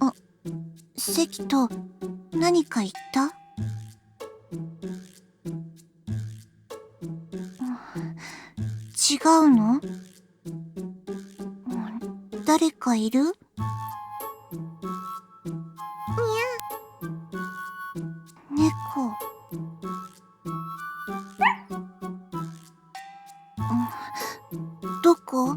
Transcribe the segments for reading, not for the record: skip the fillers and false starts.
あ、関と何か言った？違うの？誰かいる？猫。どこ？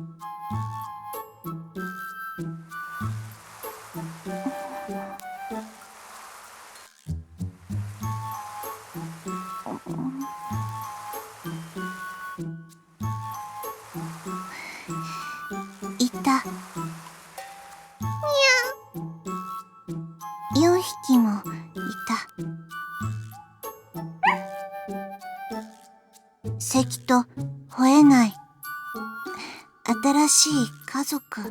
いた。4匹もいた。関と吠えない新しい家族。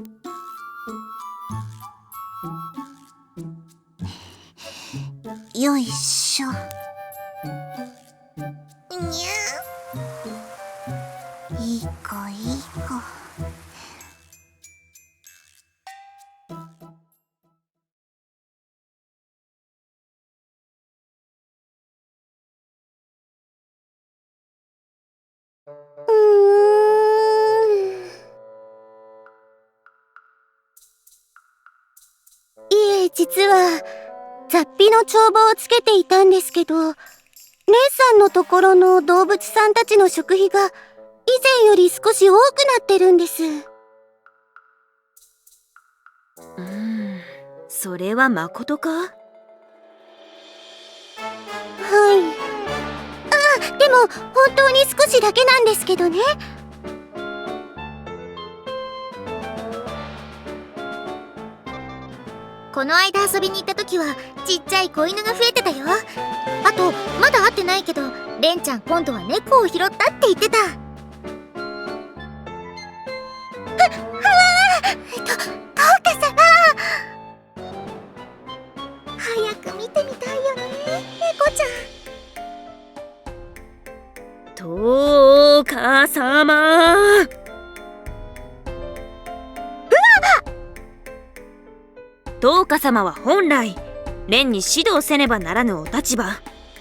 よいしょ。いい子いい子。いえ、実は雑費の帳簿をつけていたんですけど、姉さんのところの動物さんたちの食費が以前より少し多くなってるんです。それはまことか？はい。でも本当に少しだけなんですけどね。この間遊びに行った時はちっちゃい子犬が増えてたよ。あとまだ会ってないけど、レンちゃん今度は猫を拾ったって言ってた。どうかさな。早く見てみたいよね、猫ちゃん。トーカ様。トーカ様は本来レンに指導せねばならぬお立場。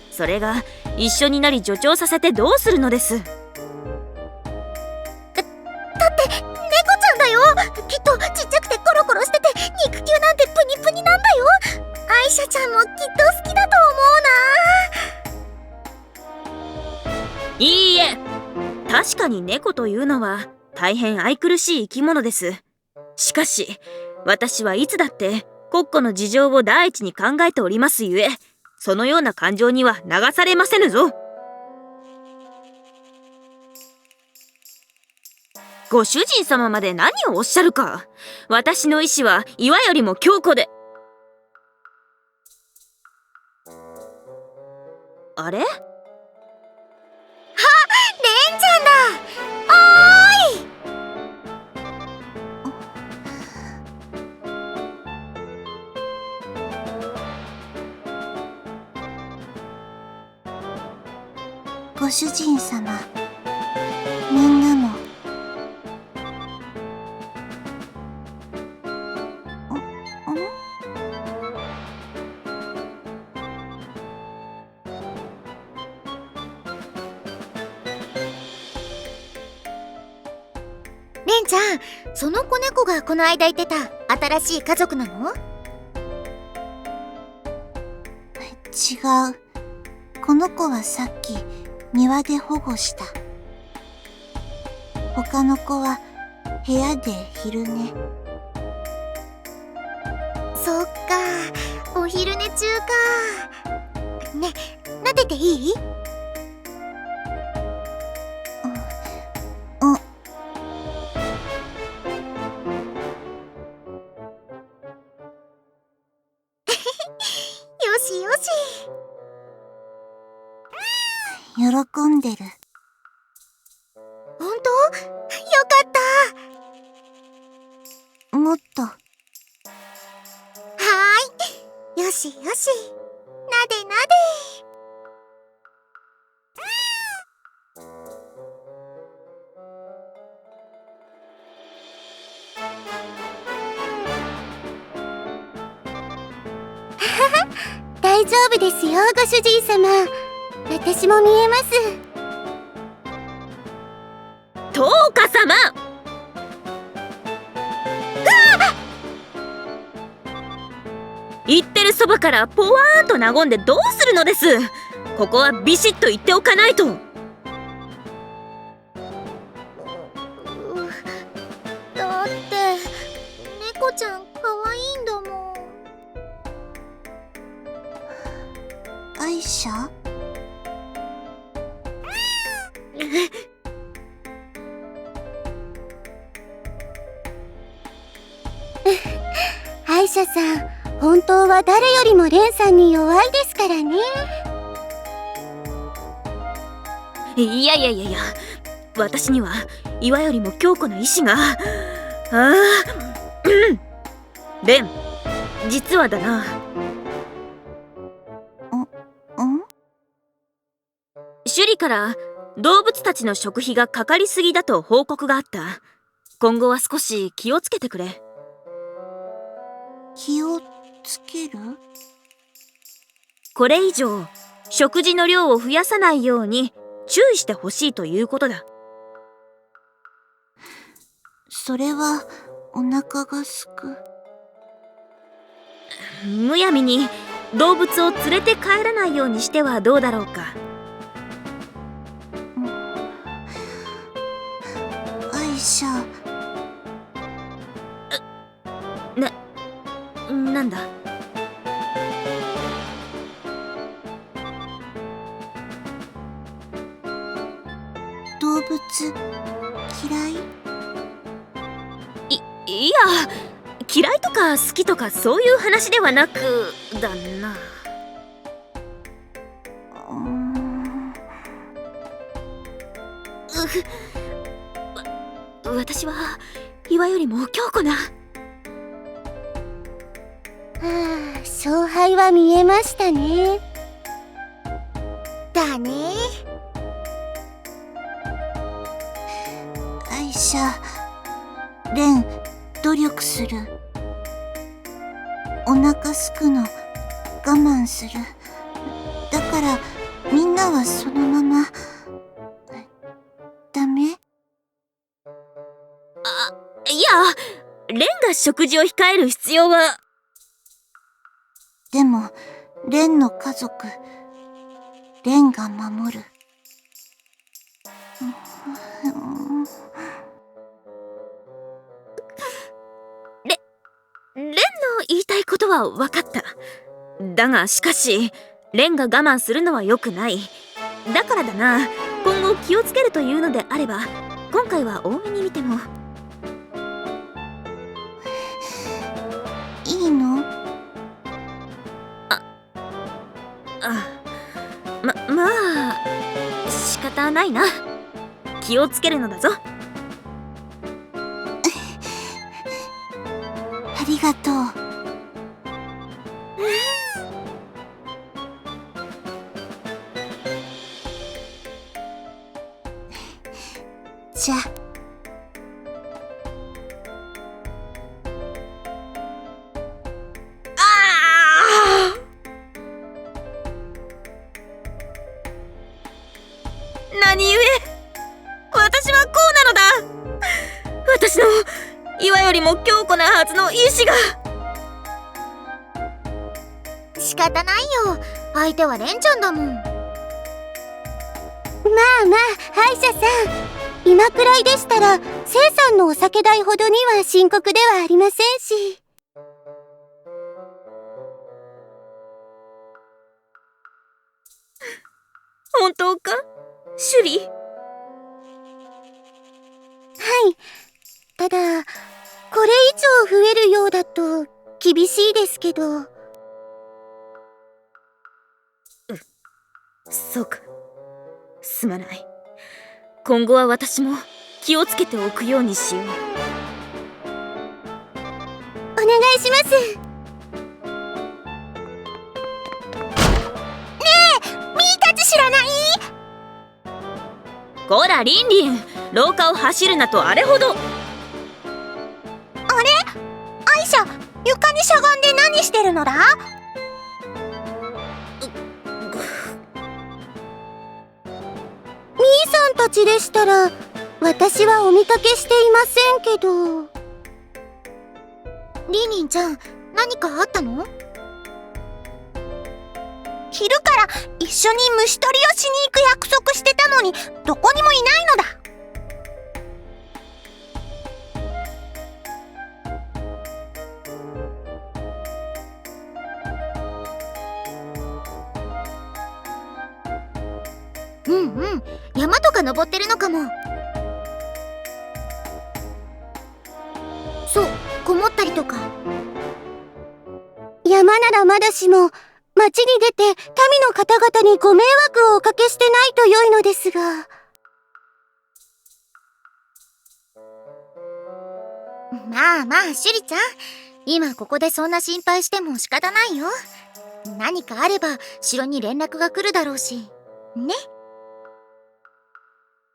それが一緒になり助長させてどうするのです。だって猫ちゃんだよ。きっとちっちゃくてコロコロしてて肉球なんてプニプニなんだよ。アイシャちゃんもきっと好きだと思うな。いいえ、確かに猫というのは大変愛くるしい生き物です。しかし私はいつだってコッコの事情を第一に考えておりますゆえ、そのような感情には流されませぬぞ。ご主人様まで何をおっしゃるか。私の意志は岩よりも強固で。あれ？レンちゃんだ。おーい。ご主人様、みんなも。レンちゃん、その子猫がこの間言ってた新しい家族なの？違う。この子はさっき庭で保護した。他の子は部屋で昼寝。そっか、お昼寝中か。ね、撫でていい？よしよし。喜んでる。本当？よかった。もっと。はーい。よしよし。なでなで。丈夫ですよ、ご主人様。私も見えます。トウカ様！言ってるそばからポワーンと和んでどうするのです。ここはビシッと言っておかないと。だって猫ちゃん可愛いんだもん。アイシャ？アイシャさん、本当は誰よりもレンさんに弱いですからね。いや、私には岩よりも強固な意志が。レン、実はだな。首里から動物たちの食費がかかりすぎだと報告があった。今後は少し気をつけてくれ。気をつける？これ以上食事の量を増やさないように注意してほしいということだ。それはお腹がすく。むやみに動物を連れて帰らないようにしてはどうだろうか。アイシャ。なんだ？動物嫌い？いや、嫌いとか好きとかそういう話ではなくだな。私は岩よりも強固な。勝敗は見えましたね。だね。アイシャ、レン、努力する。お腹すくの我慢する。だからみんなはそのまま。ダメ？いや、レンが食事を控える必要は。でもレンの家族、レンが守る。レンの言いたいことは分かった。だがしかしレンが我慢するのは良くない。だからだな、今後気をつけるというのであれば今回は多めに見てもいいの？まあ仕方ないな。気をつけるのだぞ。ありがとう。じゃあ。何故私はこうなのだ。私の岩よりも強固なはずの意志が。仕方ないよ、相手はレンちゃんだもん。まあ歯医者さん、今くらいでしたら聖さんのお酒代ほどには深刻ではありませんし。本当か、シュリ？はい。ただこれ以上増えるようだと厳しいですけど。そうか、すまない。今後は私も気をつけておくようにしよう。お願いします。ねえ、ミーたち知らない？こらリンリン、廊下を走るなとあれほど。あれ？アイシャ、床にしゃがんで何してるのだ？たちでしたら、私はお見かけしていませんけど。リンリンちゃん、何かあったの？昼から一緒に虫取りをしに行く約束してたのに、どこにもいないのだ。山とか登ってるのかも。そう、こもったりとか。山ならまだしも、町に出て民の方々にご迷惑をおかけしてないと良いのですが。まあまあ、シュリちゃん。今ここでそんな心配しても仕方ないよ。何かあれば城に連絡が来るだろうし。ね。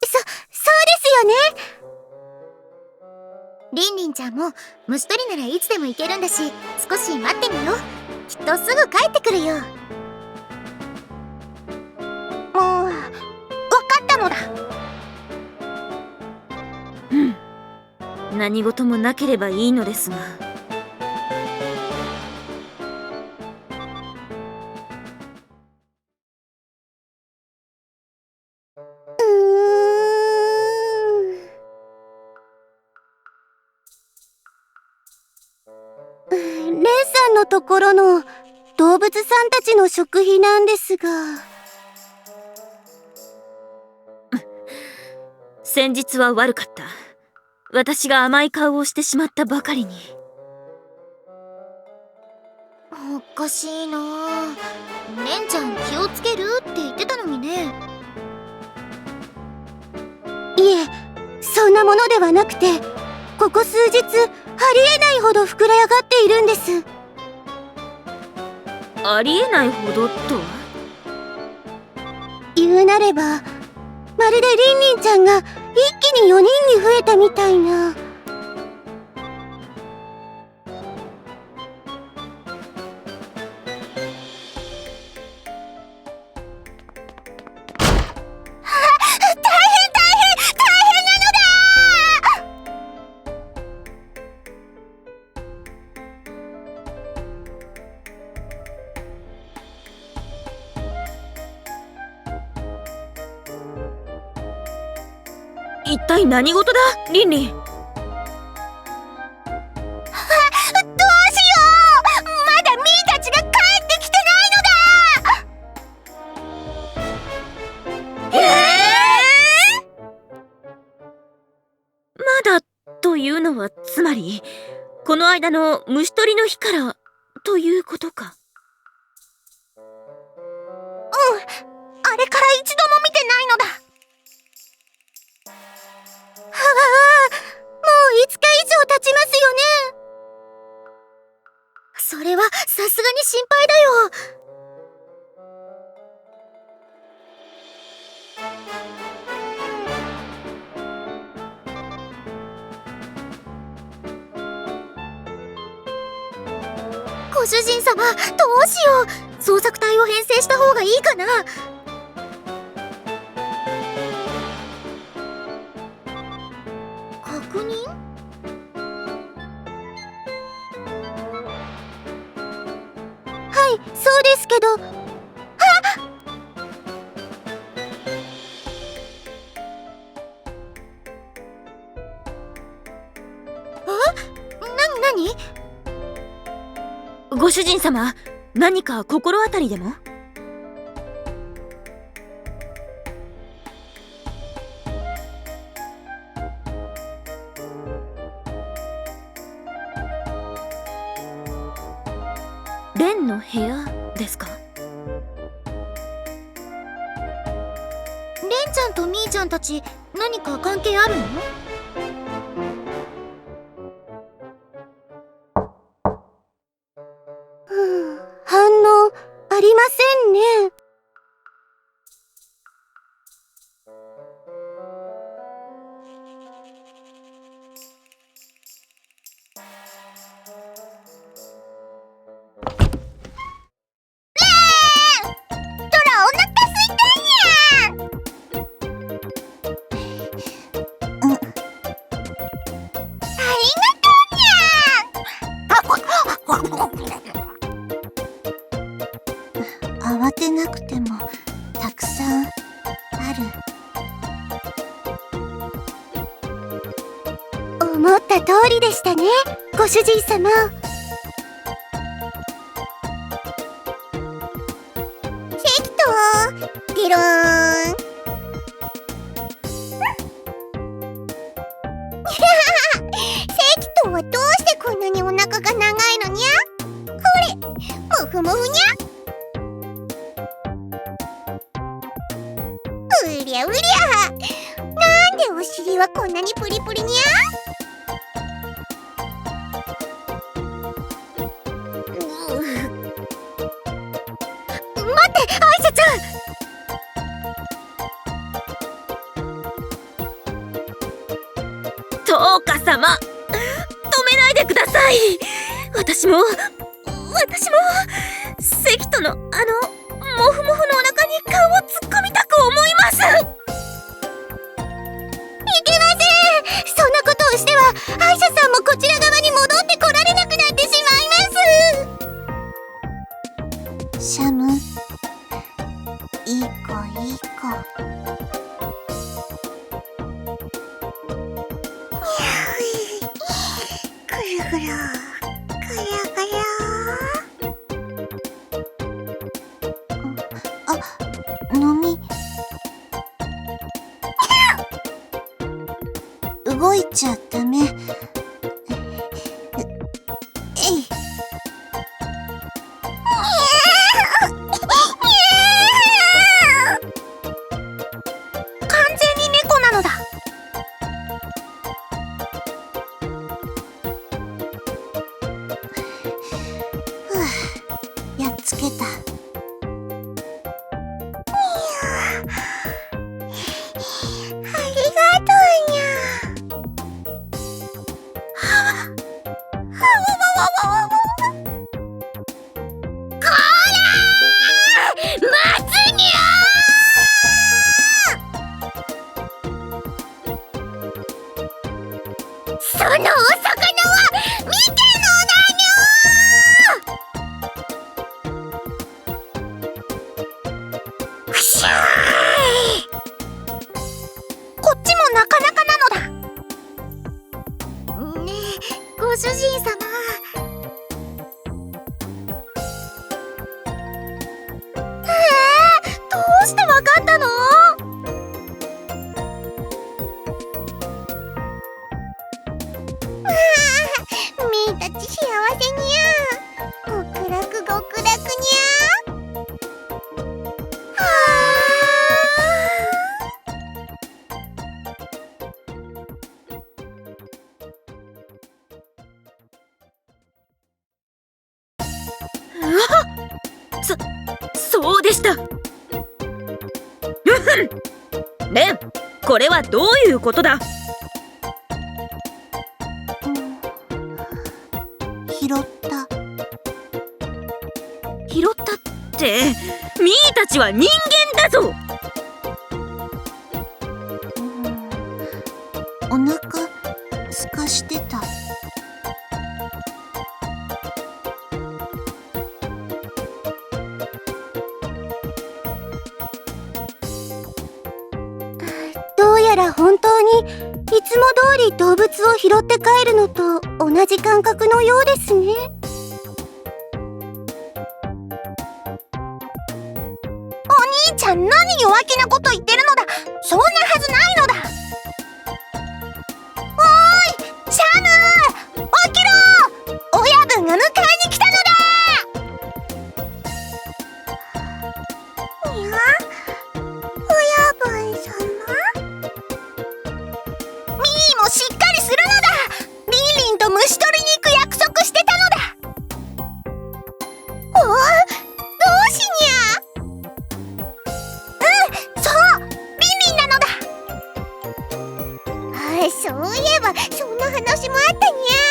そうですよね。リンリンちゃんも虫取りならいつでも行けるんだし、少し待ってみよう。きっとすぐ帰ってくるよ。わかったのだ。何事もなければいいのですが。レンさんのところの動物さんたちの食費なんですが。先日は悪かった。私が甘い顔をしてしまったばかりに。おかしいなぁ。レンちゃん気をつけるって言ってたのにね。いえ、そんなものではなくて、ここ数日ありえないほど膨れ上がっているんです。ありえないほどとは？言うなれば、まるでリンリンちゃんが一気に4人に増えたみたいな。一体何事だ、リンリン。どうしよう。まだミーたちが帰ってきてないのだ。まだというのはつまりこの間の虫取りの日からということか。あれから一度も見てないのだ。もう5日以上経ちますよね。それはさすがに心配だよ。ご主人様、どうしよう。捜索隊を編成した方がいいかな。確認？はい、そうですけど。何？ご主人様、何か心当たりでも？レンの部屋ですか？レンちゃんとミーちゃんたち、何か関係あるの？反応ありませんね。トラお腹すいたんや。もたくさんある。思った通りでしたね、ご主人様。関戸、ピローン。関戸はどうしてこんなにお腹が長いのにゃ？これ、もふもふにゃ。うりゃうりゃ、なんでお尻はこんなにプリプリにゃ？待って、アイシャちゃん。トーカ様、止めないでください。私も関戸のモフモフのお腹に顔を突っ込みたく思います。いけません。そんなことをしてはアイシャさんもこちら側に戻ってこられなくなってしまいます。シャム、いい子いい子。ぐるぐるぐるぐる。あ、飲み動いちゃダメ。えい。完全に猫なのだ。やっつけた。ありがとうにゃ。こらー！待つにゃー！そのお魚は見てのだにょー！ふしゃー！こっちもなかなかなのだ。ねえ、ご主人様。どうしてわかったの？みーたち幸せにゃ。極楽極楽にゃ。はそうでした。レン、これはどういうことだ？拾った。拾ったってミーたちは人間だぞ。お腹すかしてた。どうやら本当にいつも通り動物を拾って帰るのと同じ感覚のようですね。お兄ちゃん、何弱気なこと言ってるのだ。そんなはずないのだ。おーい、シャム、起きろ。親分が迎えに来たのだ。いや、親分様。ミーもしっかりするのだ。リンリンと虫取りに行く約束してたのだ。おお、どうしにゃ。そう、リンリンなのだ。そういえばそんな話もあったにゃ。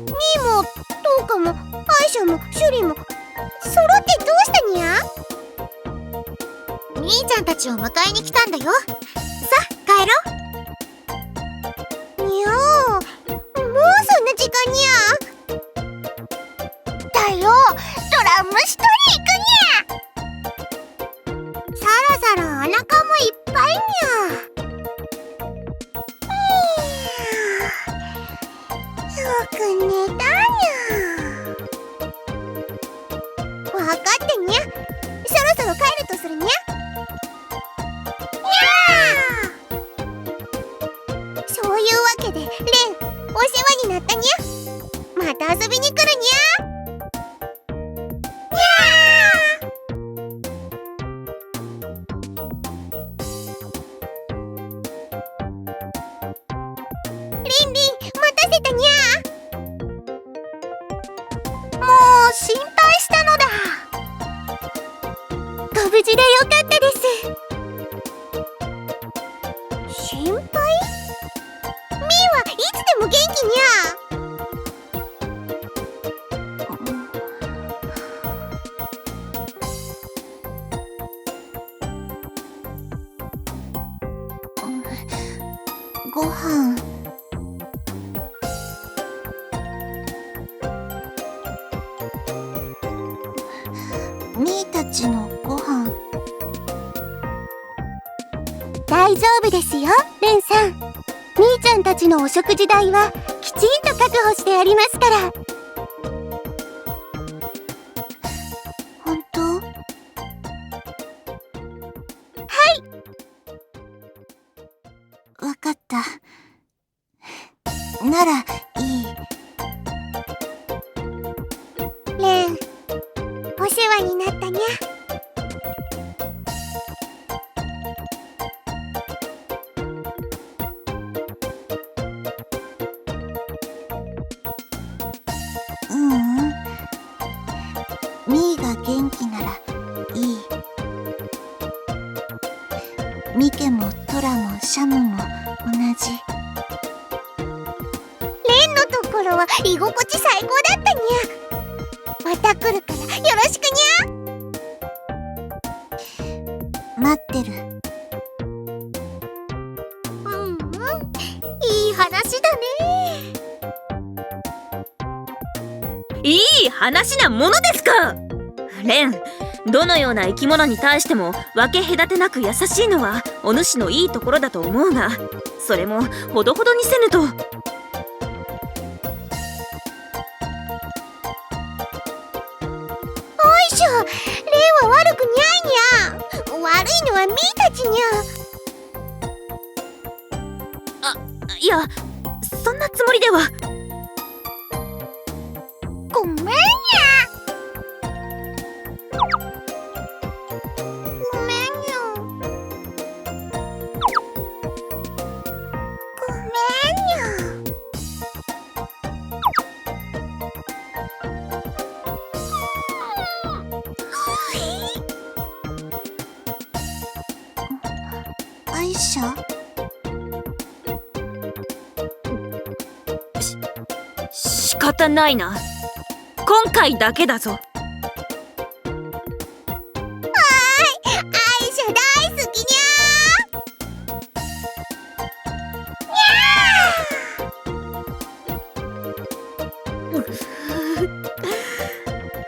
ミーもトウカもアイシャもシュリも揃ってどうしたにゃ。兄ちゃんたちを迎えに来たんだよ。さあ、帰ろう。にゃー、もうそんな時間にゃ。だよ、ドラ虫取り。そろそろお腹もいっぱいにゃ。よく寝たにゃ。わかってにゃ。そろそろ帰るとするにゃ。そういうわけで、レン、お世話になったにゃ。また遊びに来るにゃ。リンリン、待たせたにゃ。もう心配したのだ。ご無事でよかったです。心配？みーはいつでも元気にゃ。ご飯。みーたちのご飯。大丈夫ですよ、レンさん。みーちゃんたちのお食事代はきちんと確保してありますから。本当？わかった。ならいい。レン、お世話になったにゃ。みーが元気ならいい。ミケもトラもシャムも同じ。レンのところは居心地最高だったにゃ。また来るからよろしくにゃ。待ってる。いい話だね。いい話なものですか。レン、どのような生き物に対しても分け隔てなく優しいのはお主のいいところだと思うが、それもほどほどにせぬと。おいしょ、レンは悪くにゃいにゃ。悪いのはみーたちにゃ。いや、そんなつもりでは。ごめんにゃ。ごめんにゃ。ごめんにゃ。おいしょ。仕方ないな。今回だけだぞ。アイシャ大好きに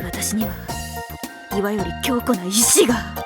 私には岩より強固な意志が。